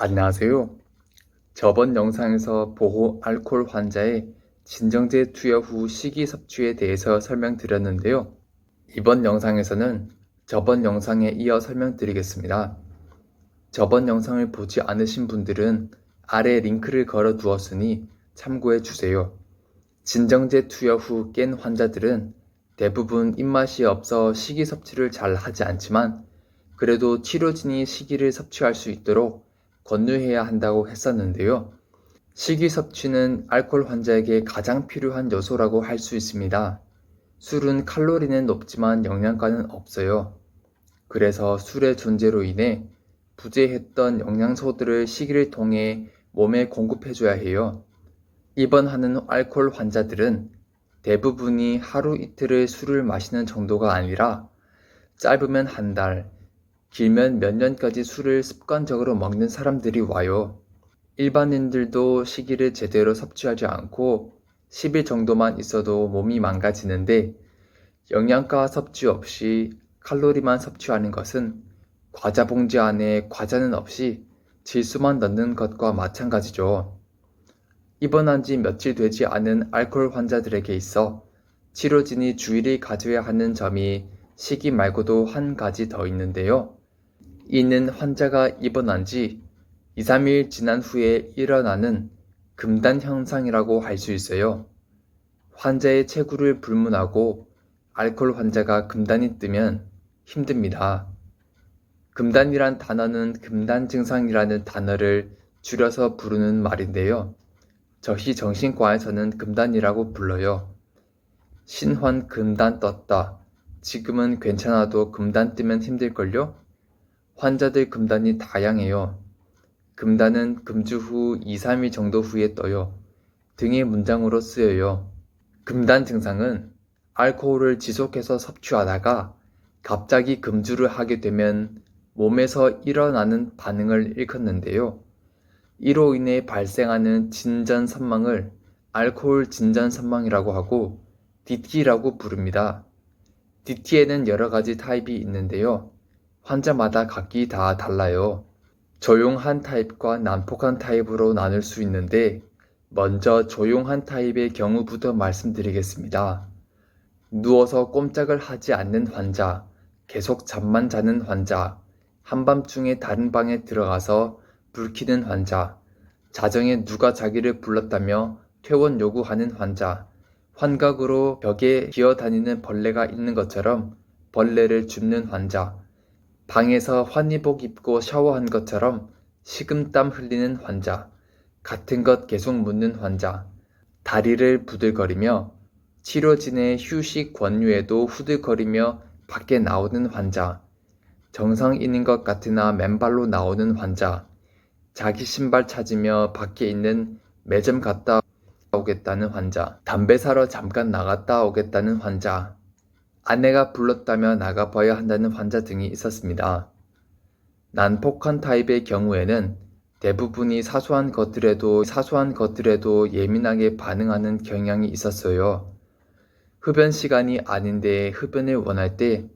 안녕하세요. 저번 영상에서 보호 알코올 환자의 진정제 투여 후 식이 섭취에 대해서 설명드렸는데요. 이번 영상에서는 저번 영상에 이어 설명드리겠습니다. 저번 영상을 보지 않으신 분들은 아래 링크를 걸어 두었으니 참고해 주세요. 진정제 투여 후 깬 환자들은 대부분 입맛이 없어 식이 섭취를 잘 하지 않지만 그래도 치료진이 식이를 섭취할 수 있도록 권유해야 한다고 했었는데요. 식이 섭취는 알코올 환자에게 가장 필요한 요소라고 할 수 있습니다. 술은 칼로리는 높지만 영양가는 없어요. 그래서 술의 존재로 인해 부재했던 영양소들을 식이를 통해 몸에 공급해줘야 해요. 입원하는 알코올 환자들은 대부분이 하루 이틀을 술을 마시는 정도가 아니라 짧으면 한 달, 길면 몇 년까지 술을 습관적으로 먹는 사람들이 와요. 일반인들도 식이를 제대로 섭취하지 않고 10일 정도만 있어도 몸이 망가지는데 영양가 섭취 없이 칼로리만 섭취하는 것은 과자 봉지 안에 과자는 없이 질소만 넣는 것과 마찬가지죠. 입원한 지 며칠 되지 않은 알코올 환자들에게 있어 치료진이 주의를 가져야 하는 점이 식이 말고도 한 가지 더 있는데요. 이는 환자가 입원한 지 2, 3일 지난 후에 일어나는 금단 현상이라고 할 수 있어요. 환자의 체구를 불문하고 알코올 환자가 금단이 뜨면 힘듭니다. 금단이란 단어는 금단 증상이라는 단어를 줄여서 부르는 말인데요. 저희 정신과에서는 금단이라고 불러요. 신환 금단 떴다. 지금은 괜찮아도 금단 뜨면 힘들걸요? 환자들 금단이 다양해요. 금단은 금주 후 2, 3일 정도 후에 떠요. 등의 문장으로 쓰여요. 금단 증상은 알코올을 지속해서 섭취하다가 갑자기 금주를 하게 되면 몸에서 일어나는 반응을 일컫는데요. 이로 인해 발생하는 진전선망을 알코올 진전선망이라고 하고 DT라고 부릅니다. DT에는 여러 가지 타입이 있는데요. 환자마다 각기 다 달라요. 조용한 타입과 난폭한 타입으로 나눌 수 있는데 먼저 조용한 타입의 경우부터 말씀드리겠습니다. 누워서 꼼짝을 하지 않는 환자, 계속 잠만 자는 환자, 한밤중에 다른 방에 들어가서 불 켜는 환자, 자정에 누가 자기를 불렀다며 퇴원 요구하는 환자, 환각으로 벽에 기어다니는 벌레가 있는 것처럼 벌레를 줍는 환자, 방에서 환의복 입고 샤워한 것처럼 식은땀 흘리는 환자, 같은 것 계속 묻는 환자, 다리를 부들거리며 치료진의 휴식 권유에도 후들거리며 밖에 나오는 환자, 정상인인 것 같으나 맨발로 나오는 환자, 자기 신발 찾으며 밖에 있는 매점 갔다 오겠다는 환자, 담배 사러 잠깐 나갔다 오겠다는 환자, 아내가 불렀다며 나가봐야 한다는 환자 등이 있었습니다. 난폭한 타입의 경우에는 대부분이 사소한 것들에도 예민하게 반응하는 경향이 있었어요. 흡연 시간이 아닌데 흡연을 원할 때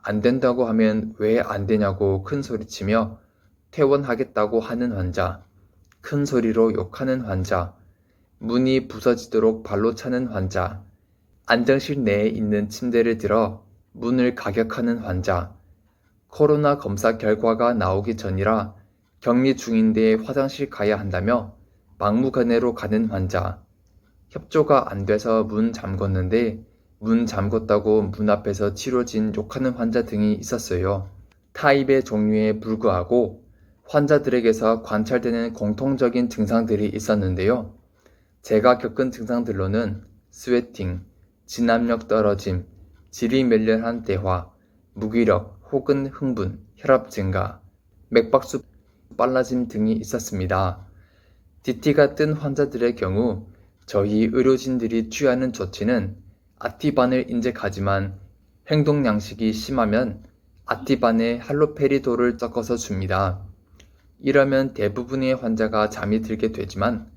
안 된다고 하면 왜 안 되냐고 큰 소리치며 퇴원하겠다고 하는 환자, 큰 소리로 욕하는 환자, 문이 부서지도록 발로 차는 환자, 안정실 내에 있는 침대를 들어 문을 가격하는 환자, 코로나 검사 결과가 나오기 전이라 격리 중인데 화장실 가야 한다며 막무가내로 가는 환자, 협조가 안 돼서 문 잠궜는데 문 잠궜다고 문 앞에서 치료진 욕하는 환자 등이 있었어요. 타입의 종류에 불구하고 환자들에게서 관찰되는 공통적인 증상들이 있었는데요. 제가 겪은 증상들로는 스웨팅, 진압력 떨어짐, 질이 멸렬한 대화, 무기력 혹은 흥분, 혈압 증가, 맥박수 빨라짐 등이 있었습니다. DT가 뜬 환자들의 경우 저희 의료진들이 취하는 조치는 아티반을 인젝하지만 행동 양식이 심하면 아티반에 할로페리도를 섞어서 줍니다. 이러면 대부분의 환자가 잠이 들게 되지만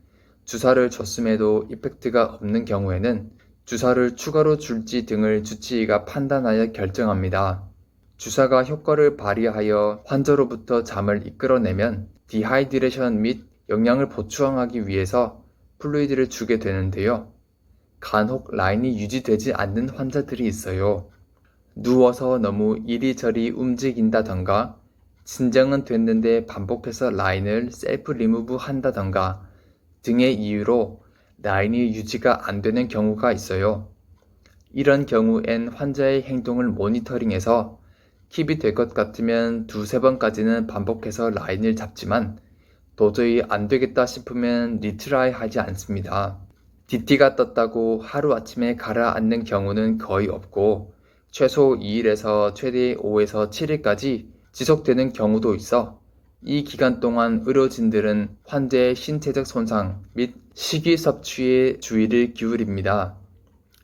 주사를 줬음에도 이펙트가 없는 경우에는 주사를 추가로 줄지 등을 주치의가 판단하여 결정합니다. 주사가 효과를 발휘하여 환자로부터 잠을 이끌어내면 디하이드레이션 및 영양을 보충하기 위해서 플루이드를 주게 되는데요. 간혹 라인이 유지되지 않는 환자들이 있어요. 누워서 너무 이리저리 움직인다던가, 진정은 됐는데 반복해서 라인을 셀프 리무브 한다던가 등의 이유로 라인이 유지가 안 되는 경우가 있어요. 이런 경우엔 환자의 행동을 모니터링해서 킵이 될 것 같으면 2~3번까지는 반복해서 라인을 잡지만 도저히 안 되겠다 싶으면 리트라이 하지 않습니다. DT가 떴다고 하루아침에 가라앉는 경우는 거의 없고 최소 2일에서 최대 5에서 7일까지 지속되는 경우도 있어 이 기간 동안 의료진들은 환자의 신체적 손상 및 식이 섭취에 주의를 기울입니다.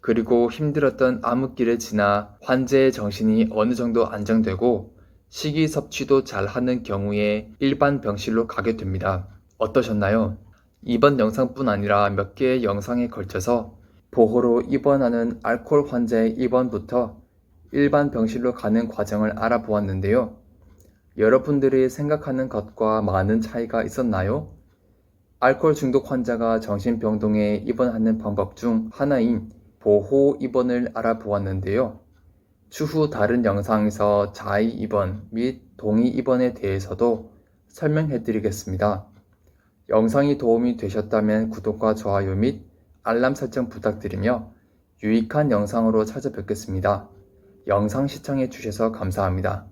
그리고 힘들었던 암흑기를 지나 환자의 정신이 어느 정도 안정되고 식이 섭취도 잘하는 경우에 일반 병실로 가게 됩니다. 어떠셨나요? 이번 영상뿐 아니라 몇 개의 영상에 걸쳐서 보호로 입원하는 알코올 환자의 입원부터 일반 병실로 가는 과정을 알아보았는데요. 여러분들이 생각하는 것과 많은 차이가 있었나요? 알코올 중독 환자가 정신병동에 입원하는 방법 중 하나인 보호 입원을 알아보았는데요. 추후 다른 영상에서 자의 입원 및 동의 입원에 대해서도 설명해 드리겠습니다. 영상이 도움이 되셨다면 구독과 좋아요 및 알람 설정 부탁드리며 유익한 영상으로 찾아뵙겠습니다. 영상 시청해 주셔서 감사합니다.